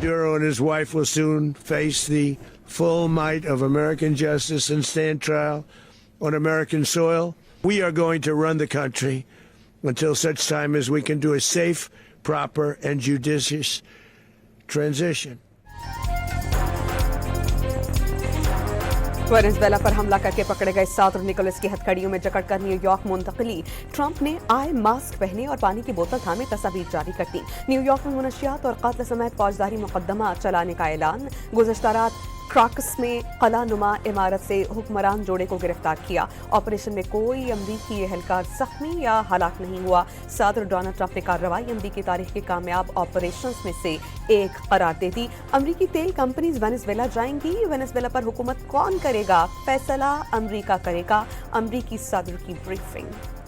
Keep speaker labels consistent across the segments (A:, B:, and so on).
A: Maduro and his wife will soon face the full might of American justice and stand trial on American soil. We are going to run the country until such time as we can do a safe, proper, and judicious transition.
B: Venezuela पर हमला करके पकड़े गए सादर Nicholas की हथकड़ियों में जकड़कर New York मुंतकिली। Trump ने आए मास्क पहने और पानी की बोतल थामे तस्वीर जारी कर दी। न्यूयॉर्क में मुनशियात और कत्ल समेत फौजदारी मुकदमा चलाने का ऐलान। गुज़श्ता रात क्राकस में कला नुमा इमारत से हुक्मरान जोड़े को गिरफ्तार किया। ऑपरेशन में कोई अमरीकी एहलकार जख्मी या हलाक नहीं हुआ। सदर डोनाल्ड ट्रंप ने कार्रवाई अमरीकी तारीख के कामयाब ऑपरेशंस में से एक करार दे दी। अमरीकी तेल कंपनीज वेनेजुएला जाएंगी। वेनेजुएला पर हुकूमत कौन करेगा, फैसला अमरीका करेगा। अमरीकी सदर की ब्रीफिंग।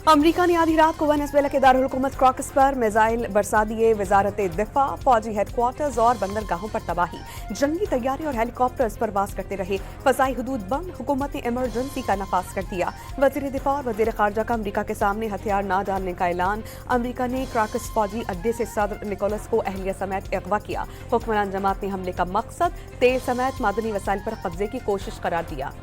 B: अमरीका ने आधी रात को वेनेजुएला के दारुल हुकूमत क्राकस पर मिसाइल बरसा दिए। वजारत दिफा, फौजी हेडक्वार्टर्स और बंदरगाहों पर तबाही। जंगी तैयारे और हेलीकॉप्टर्स परवाज करते रहे। फजाई हुदूद बंद, हुकूमत ने इमरजेंसी का नफाज कर दिया। वजीर दिफा और वजीर खारजा का अमरीका के सामने हथियार न डालने का ऐलान। अमरीका ने क्राकस फौजी अड्डे से सदर निकोलस को अहलिया समेत अगवा किया। हुक्मरान जमात ने हमले का मकसद तेल समेत मादनी वसाइल पर कब्जे की कोशिश करार दिया।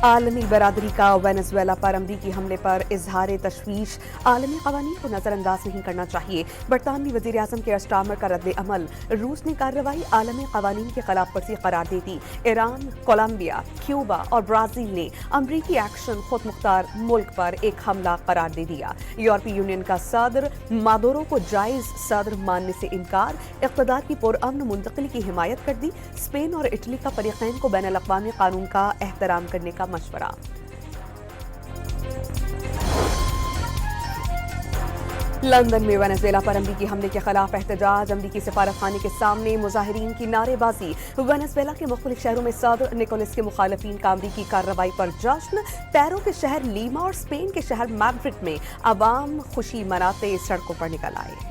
B: आलमी बरादरी का वेनेजुएला पर अमरीकी हमले पर इजहार तशवीश। आलमी कवानीन को नजरअंदाज नहीं करना चाहिए। बरतानवी वजीर आजम के अस्टामर का रद्द अमल। रूस ने कार्रवाई आलमी कवानीन की खिलाफ वर्जी करार दे दी। ईरान, कोलंबिया, क्यूबा और ब्राजील ने अमरीकी एक्शन खुद मुख्तार मुल्क पर एक हमला करार दे दिया। यूरोपीय यूनियन का सदर मादुरो को जायज सदर मानने से इनकार। इक़्तिदार की पुरअमन मुंतकिली की हिमायत कर दी। स्पेन और इटली का फरीक़ैन को बैनुल अक़वामी कानून का एहतराम करने का मशवरा। लंदन में वेनेजुएला पर अमरीकी हमले के खिलाफ एहतजाज। अमरीकी सफारत खाने के सामने मुजाहिरीन की नारेबाजी। वेनेजुएला के मुख्तलिफ शहरों में सदर निकोलस के मुखालिफिन का अमरीकी कार्रवाई पर जश्न। पैरो के शहर लीमा और स्पेन के शहर मैड्रिड में अवाम खुशी मनाते सड़कों पर निकल आए।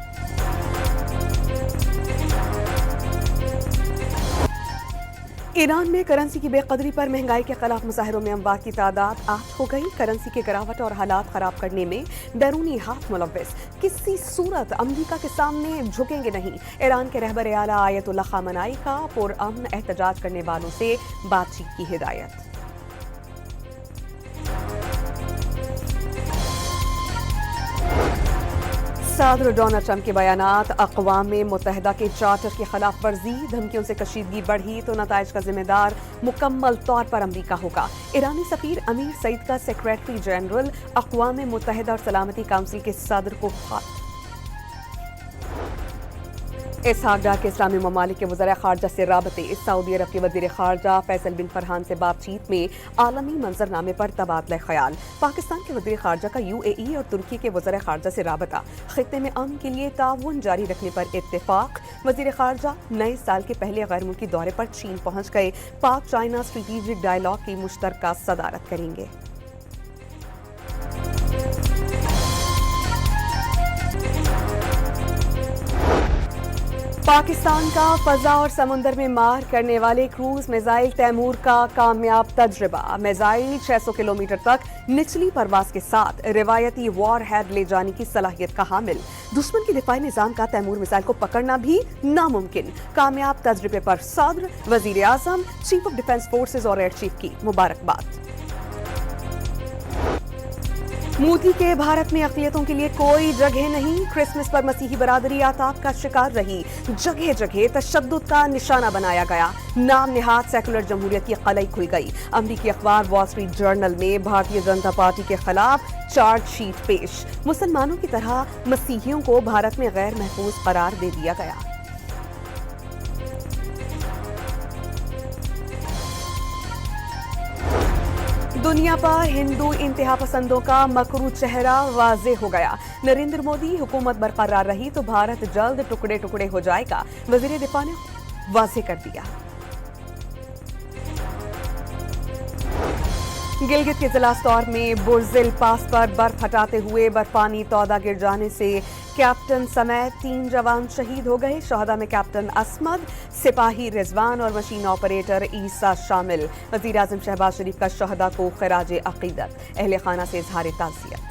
B: ईरान में करेंसी की बेकदरी पर महंगाई के खिलाफ मुजाहिरों में अमवात की तादाद 8 हो गई। करेंसी की गिरावट और हालात खराब करने में बैरूनी हाथ मुलव्वस। किसी सूरत अमरीका के सामने झुकेंगे नहीं। ईरान के रहबर आला आयतुल्लाह खामनाई का पुरअमन एहतजाज करने वालों से बातचीत की हिदायत। सदर डोनाल्ड ट्रंप के बयानात। अक़वाम मुत्तहिदा के चार्टर की खिलाफ वर्जी। धमकियों से कशीदगी बढ़ी तो नताइज का जिम्मेदार मुकम्मल तौर पर अमरीका होगा। ईरानी सफीर अमीर सईद का सेक्रेटरी जनरल अक़वाम मुत्तहिदा और सलामती काउंसिल के सदर को खत। इसहाक डार के इस्लामी ममालिक के वज़ीर ख़ारजा से राबते। सऊदी अरब के वज़ीर ख़ारजा फैसल बिन फरहान से बातचीत में आलमी मंजरनामे पर तबादला ख्याल। पाकिस्तान के वज़ीर ख़ारजा का UAE और तुर्की के वज़ीर ख़ारजा से राबता। खित्ते में अमन के लिए ताउन जारी रखने पर इत्तेफाक। वज़ीर ख़ारजा नए साल के पहले गैर मुल्की दौरे पर चीन पहुँच गए। पाक चाइना स्ट्रेटेजिक डायलॉग की मुश्तरका सदारत करेंगे। पाकिस्तान का फजा और समुंदर में मार करने वाले क्रूज मिसाइल तैमूर का कामयाब तजुर्बा। मिसाइल 600 किलोमीटर तक निचली परवाज के साथ रिवायती वॉर हेड ले जाने की सलाहियत का हामिल। दुश्मन की दिफाई निजाम का तैमूर मिसाइल को पकड़ना भी नामुमकिन। कामयाब तजुर्बे पर सदर, वजीर आजम, चीफ ऑफ डिफेंस फोर्सेज और एयर चीफ की मुबारकबाद। मोदी के भारत में अक़लियतों के लिए कोई जगह नहीं। क्रिसमस पर मसीही बरादरी आताब का शिकार रही। जगह जगह तशद्दुद का निशाना बनाया गया। नाम निहाद सेकुलर जमहूरियत की कलई खुल गई। अमरीकी अखबार वॉल स्ट्रीट जर्नल में भारतीय जनता पार्टी के खिलाफ चार्जशीट पेश। मुसलमानों की तरह मसीहियों को भारत में गैर महफूज करार दे दिया गया। दुनिया पर हिंदू इंतहा पसंदों का मकरू चेहरा वाज़ेह हो गया। नरेंद्र मोदी हुकूमत बरकरार रही तो भारत जल्द टुकड़े टुकड़े हो जाएगा, वज़ीर दिफा ने वाज़ेह कर दिया। गिलगित के जिला स्टोर में बुर्जिल पास पर बर्फ हटाते हुए बर्फानी तौदा गिर जाने से कैप्टन समेत 3 जवान शहीद हो गए। शहदा में कैप्टन असमद, सिपाही रिजवान और मशीन ऑपरेटर ईसा शामिल। वजीर आजम शहबाज शरीफ का शहदा को खिराज अकीदत, अहले खाना से इजहार ताज़ियत।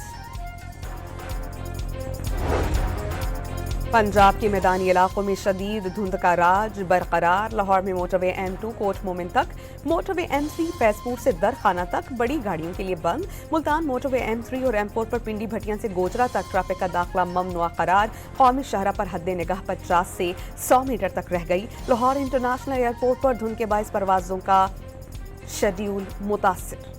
B: पंजाब के मैदानी इलाकों में शदीद धुंध का राज बरकरार। लाहौर में मोटरवे M2 कोट मोमिन तक, मोटरवे M3 फैजपुर से दरखाना तक बड़ी गाड़ियों के लिए बंद। मुल्तान मोटरवे M3 और M4 पर पिंडी भटियां से गोजरा तक ट्रैफिक का दाखिला ममनुआ करार। कौमी शहरा पर हद निगाह 50 से 100 मीटर तक रह गई। लाहौर इंटरनेशनल एयरपोर्ट पर धुंध के बायस परवाजों का शेड्यूल मुतासिर।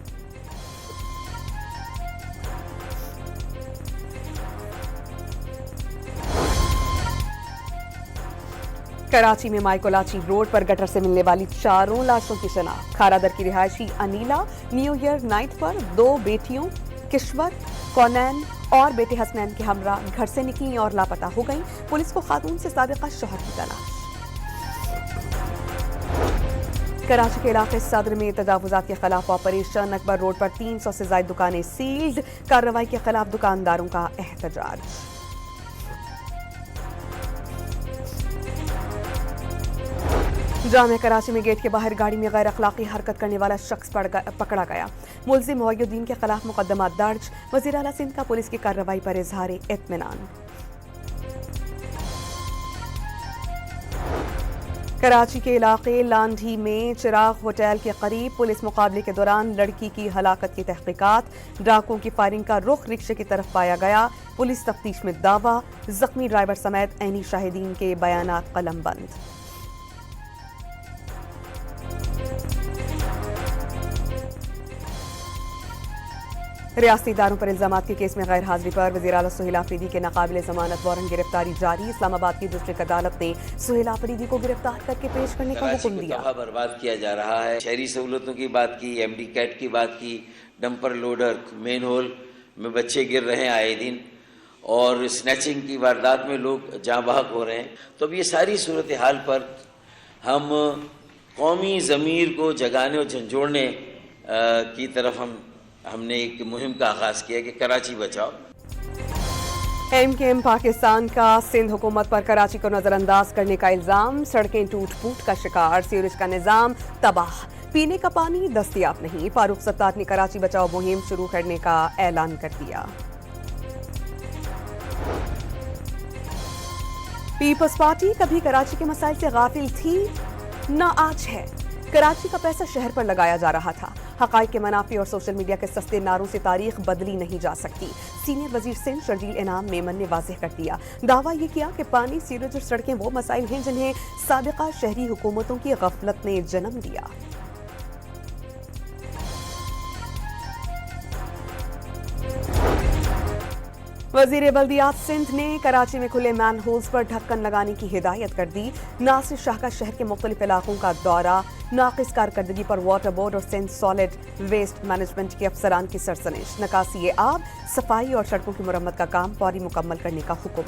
B: कराची में माइकोलाची रोड पर गटर से मिलने वाली 4 लाशों की शनाख्त। खारादर की रिहायशी अनीला न्यू ईयर नाइट पर 2 बेटियों किश्वर, कौनैन और बेटे हसनैन के हमरा घर से निकली और लापता हो गईं। पुलिस को खातून से साबिका शौहर की तलाश। कराची के इलाके सदर में तजावुजात के खिलाफ ऑपरेशन। अकबर रोड पर 300 से ज्यादा दुकानें सील्ड। कार्रवाई के खिलाफ दुकानदारों का एहतजाज। जामिया कराची में गेट के बाहर गाड़ी में गैर अखलाकी हरकत करने वाला शख्स पकड़ा गया। मुलजिम मोहिउद्दीन के खिलाफ मुकदमा दर्ज। वज़ीर आला सिंध का पुलिस की कार्रवाई पर इजहार इत्मीनान। कराची के इलाके लांढी में चिराग होटल के करीब पुलिस मुकाबले के दौरान लड़की की हलाकत की तहकीकात। डाकुओं की फायरिंग का रुख रिक्शे की तरफ पाया गया। पुलिस तफ्तीश में दावा। जख्मी ड्राइवर समेत ऐनी शाहिदीन के बयानात कलमबंद। रियासती इदारों पर इल्जामात के केस में गैर हाजिरी पर वज़ीर आला सुहेल आफरीदी के नाकाबिले जमानत वारंट गिरफ्तारी जारी। इस्लामाबाद की डिस्ट्रिक्ट अदालत ने सुहेल आफरीदी को गिरफ्तार करके पेश करने का हुक्म दिया।
C: बर्बाद किया जा रहा है। शहरी सहूलतों की बात की, MD कैट की बात की, डंपर लोडर मेन होल में बच्चे गिर रहे हैं आए दिन, और स्नैचिंग की वारदात में लोग जहाँ बहक हो रहे हैं। तो अब ये सारी सूरत हाल पर हम कौमी ज़मीर को जगाने और झंझोड़ने की तरफ हमने एक मुहिम का आगाज़ किया कि कराची बचाओ।
B: MKM पाकिस्तान का सिंध हुकूमत पर कराची को नजरअंदाज करने का इल्जाम। सड़कें टूट फूट का शिकार, सीवरेज का निजाम तबाह, पीने का पानी दस्तयाब नहीं। फारूक सत्तार ने कराची बचाओ मुहिम शुरू करने का ऐलान कर दिया। पीपल्स पार्टी कभी कराची के मसाइल से गाफिल थी न आज है। कराची का पैसा शहर पर लगाया जा रहा था। हकाइक के मनाफी और सोशल मीडिया के सस्ते नारों से तारीख बदली नहीं जा सकती। सीनियर वजीर सिंध शर्जील इनाम मेमन ने वाज़ेह कर दिया। दावा ये किया कि पानी, सीवरेज और सड़कें वो मसाइल हैं जिन्हें साबिका शहरी हुकूमतों की गफलत ने जन्म दिया। वजीर बल्दियात सिंध ने कराची में खुले मैन होल्स पर ढक्कन लगाने की हिदायत कर दी। नासिर शाह का शहर के मुख्तलिफ इलाकों का दौरा। नाकिस कारकर्दगी पर वाटर बोर्ड और सिंध सॉलिड वेस्ट मैनेजमेंट के अफसरान की सरसनिश। निकासी आब, सफाई और सड़कों की मुरम्मत का काम फौरी मुकम्मल करने का हुक्म।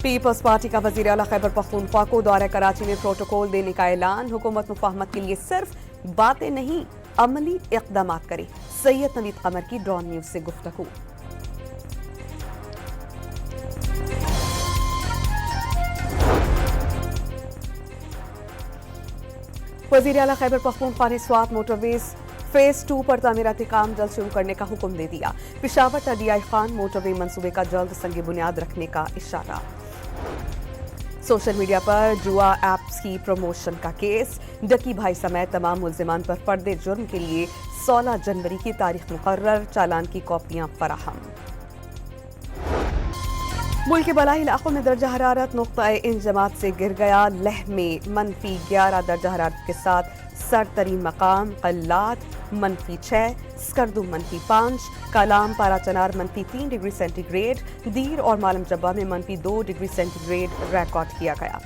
B: पीपल्स पार्टी का वजीर आला खैबर पख्तूनख्वा को दौरे कराची में प्रोटोकॉल देने का ऐलान। हुकूमत मुफाहमत के लिए सिर्फ बातें नहीं, अमली इक़दामात करे। सैयद नवीद कमर की डॉन न्यूज से गुफ्तगू। वज़ीर आला खैबर पख्तूनख्वा ने स्वात मोटरवेज फेज 2 पर तामीराती काम जल्द शुरू करने का हुक्म दे दिया। पेशावर टडीआई खान मोटरवे मंसूबे का जल्द संग बुनियाद रखने का इशारा। सोशल मीडिया पर जुआ ऐप्स की प्रमोशन का केस। डकी भाई समेत तमाम मुल्जिमान पर फर्द जुर्म के लिए 16 जनवरी की तारीख मुकर्रर। चालान की कॉपियां फराहम। मुल्क के बलाई इलाकों में दर्जा हरारत नुक्ता-ए इंजमात से गिर गया। लेह में -11 दर्जा हरारत के साथ सरतरीन मकाम कल्लात -6, स्कर्दू -5, कालाम पाराचनार -3 डिग्री सेंटीग्रेड, दीर और मालम जब्बा में -2 डिग्री सेंटीग्रेड रिकॉर्ड किया गया।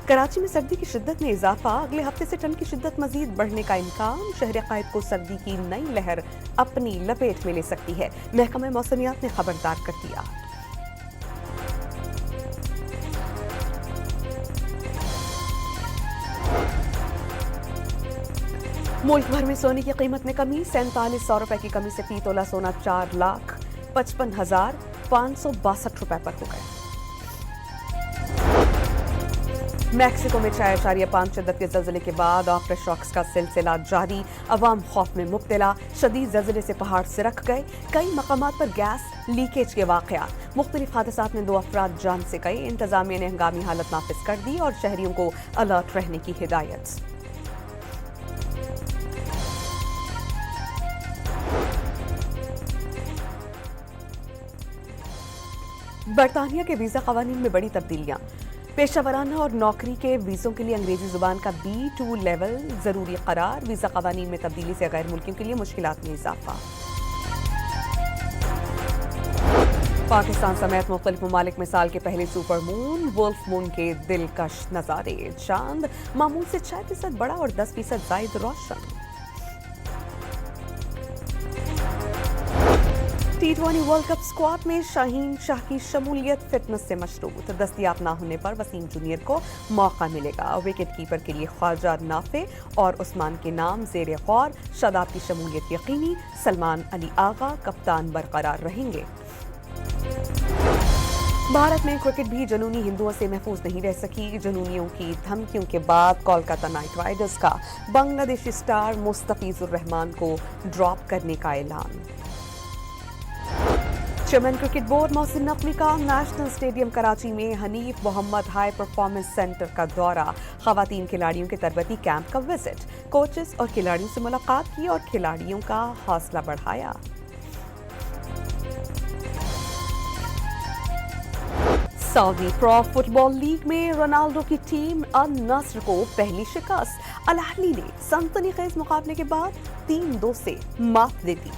B: कराची में सर्दी की शिद्दत में इजाफा। अगले हफ्ते से ठंड की शिद्दत मजीद बढ़ने का इम्कान। शहर कायद को सर्दी की नई लहर अपनी लपेट में ले सकती है। महकमा मौसमियात ने खबरदार कर दिया। मुल्क भर में सोने की कीमत में कमी। 4700 रुपए की कमी से फी तोला सोना 4 लाख। 55,562 रुपए पर हो गए। मैक्सिको में 6.5 शिद्दत के ज़लज़ले के बाद आफ्टर शॉक्स का सिलसिला जारी। अवाम खौफ में मुब्तला, शदीद ज़लज़ले से पहाड़ सिरक गए। कई मकामात पर गैस लीकेज के वाक़यात। मुख्तलिफ हादसात में 2 अफराद जान से गए। इंतज़ामिया ने हंगामी हालत नाफिज कर दी और शहरियों को अलर्ट रहने की हिदायत। बरतानिया के वीज़ा क़वानीन में बड़ी तब्दीलियां। पेशा वराना और नौकरी के वीज़ों के लिए अंग्रेजी ज़ुबान का B2 लेवल ज़रूरी करार। वीज़ा क़वानीन में तब्दीली से गैर मुल्कियों के लिए मुश्किलात में इजाफा। पाकिस्तान समेत मुख्तलिफ ममालिक में साल के पहले सुपर मून वुल्फ मून के दिलकश नज़ारे। चांद मामूल से 6% बड़ा और 10% ज़ायद रोशन। T20 वर्ल्ड कप स्क्वाड में शाहीन शाह की शमूलियत फिटनेस से मशरूत। दस्तयाब न होने पर वसीम जूनियर को मौका मिलेगा। विकेट कीपर के लिए ख्वाजा नाफे और उस्मान के नाम ज़ेर गौर। शादाब की शमूलियत यकीनी। सलमान अली आगा कप्तान बरकरार रहेंगे। भारत में क्रिकेट भी जुनूनी हिंदुओं से महफूज नहीं रह सकी। जुनूनियों की धमकियों के बाद कोलकाता नाइट राइडर्स का बांग्लादेशी स्टार मुस्तफिजुर रहमान को ड्रॉप करने का ऐलान। Chairman cricket board Mohsin Naqvi का नेशनल स्टेडियम कराची में Hanif Mohammad high performance centre का दौरा। खवातीन खिलाड़ियों के तरबती कैंप का विजिट। कोचेस और खिलाड़ियों से मुलाकात की और खिलाड़ियों का हौसला बढ़ाया। सऊदी प्रो फुटबॉल लीग में रोनाल्डो की टीम अल नस्र को पहली शिकस्त। अल अहली ने सनसनीखेज मुकाबले के बाद 3-2 से मात दे दी।